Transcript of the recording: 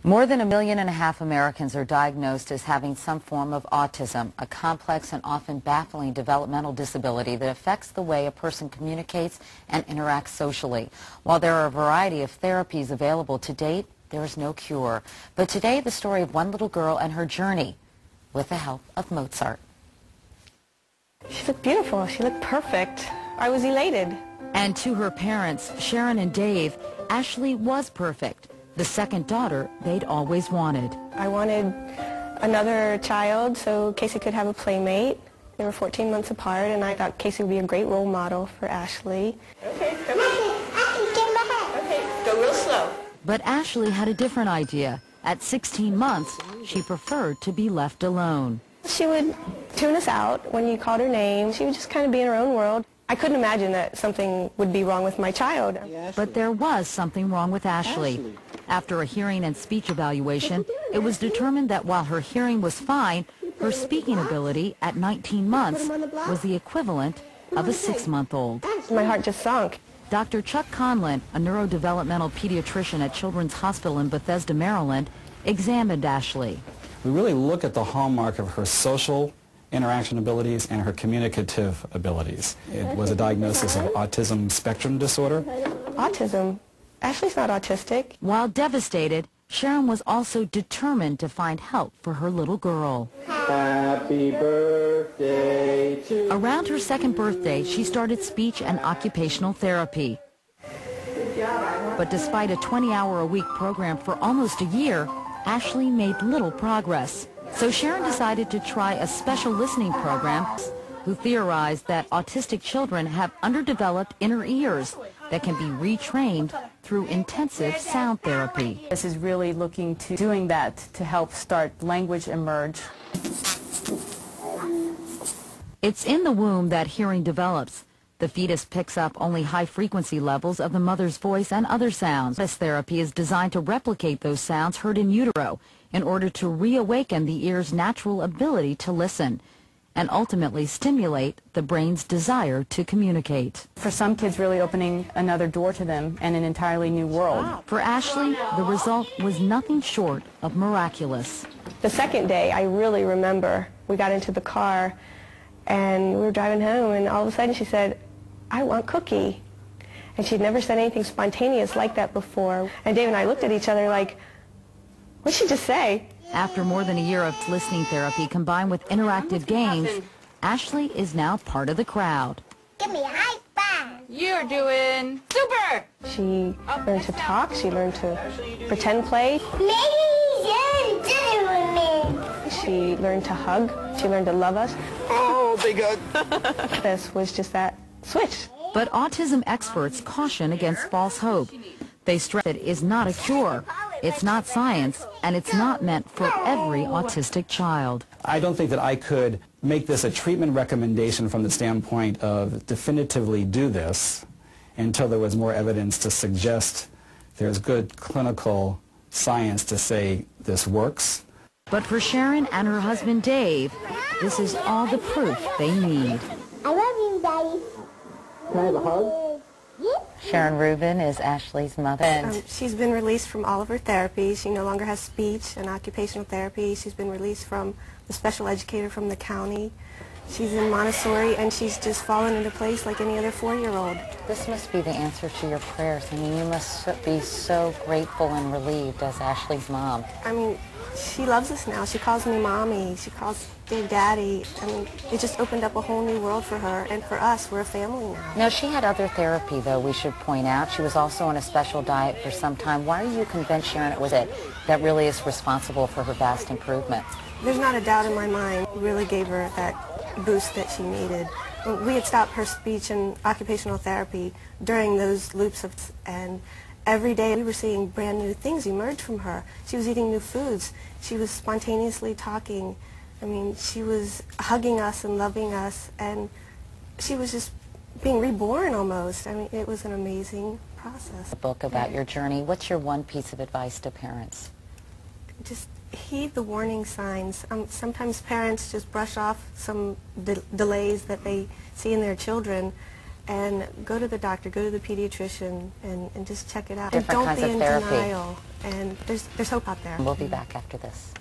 More than 1.5 million Americans are diagnosed as having some form of autism, a complex and often baffling developmental disability that affects the way a person communicates and interacts socially. While there are a variety of therapies available to date, there is no cure. But today, the story of one little girl and her journey with the help of Mozart. She looked beautiful. She looked perfect. I was elated. And to her parents, Sharon and Dave, Ashley was perfect. The second daughter they'd always wanted. I wanted another child so Casey could have a playmate. They were 14 months apart, and I thought Casey would be a great role model for Ashley. Okay, come on. Okay, go real slow. But Ashley had a different idea. At 16 months, she preferred to be left alone. She would tune us out when you called her name. She would just kind of be in her own world. I couldn't imagine that something would be wrong with my child. But there was something wrong with Ashley. After a hearing and speech evaluation, it was determined that while her hearing was fine, her speaking ability at 19 months was the equivalent of a 6-month-old. My heart just sunk. Dr. Chuck Conlon, a neurodevelopmental pediatrician at Children's Hospital in Bethesda, Maryland, examined Ashley. We really look at the hallmark of her social interaction abilities and her communicative abilities. It was a diagnosis of autism spectrum disorder. Autism? Ashley's not autistic. While devastated, Sharon was also determined to find help for her little girl. Happy birthday to Around her second birthday, she started speech and occupational therapy. But despite a 20-hour-a-week program for almost a year, Ashley made little progress. So Sharon decided to try a special listening program who theorized that autistic children have underdeveloped inner ears that can be retrained through intensive sound therapy. This is really looking to doing that to help start language emerge. It's in the womb that hearing develops. The fetus picks up only high-frequency levels of the mother's voice and other sounds. This therapy is designed to replicate those sounds heard in utero in order to reawaken the ear's natural ability to listen and ultimately stimulate the brain's desire to communicate. For some kids, really opening another door to them and an entirely new world. For Ashley, the result was nothing short of miraculous. The second day, I really remember, we got into the car and we were driving home, and all of a sudden she said, "I want cookie." And she'd never said anything spontaneous like that before. And Dave and I looked at each other like, what'd she just say? After more than a year of listening therapy combined with interactive games, Ashley is now part of the crowd. Give me a high five. You're doing super! She learned to talk, she learned to pretend play. Maybe dinner with me. She learned to hug, she learned to love us. Oh, big hug. This was just that switch. But autism experts caution against false hope. They stress it is not a cure, it's not science, and it's not meant for every autistic child. I don't think that I could make this a treatment recommendation from the standpoint of definitively do this until there was more evidence to suggest there's good clinical science to say this works. But for Sharon and her husband Dave, this is all the proof they need. I love you, Daddy. Can I have a hug? Sharon Rubin is Ashley's mother. She's been released from all of her therapies. She no longer has speech and occupational therapy. She's been released from the special educator from the county. She's in Montessori, and she's just fallen into place like any other 4-year-old. This must be the answer to your prayers. I mean, you must be so grateful and relieved as Ashley's mom. I mean, she loves us now. She calls me Mommy. She calls Dave Daddy. I mean, it just opened up a whole new world for her, and for us, we're a family now. Now, she had other therapy, though, we should point out. She was also on a special diet for some time. Why are you convinced, Sharon, it was it that really is responsible for her vast improvement? There's not a doubt in my mind. It really gave her that boost that she needed. We had stopped her speech and occupational therapy during those loops and every day we were seeing brand new things emerge from her. She was eating new foods. She was spontaneously talking. I mean, she was hugging us and loving us, and she was just being reborn almost. I mean, it was an amazing process. A book about your journey. What's your one piece of advice to parents? Just heed the warning signs. Sometimes parents just brush off some delays that they see in their children, and go to the doctor, go to the pediatrician, and just check it out. Different and don't kinds be of in therapy. denial. And there's hope out there. We'll be back after this.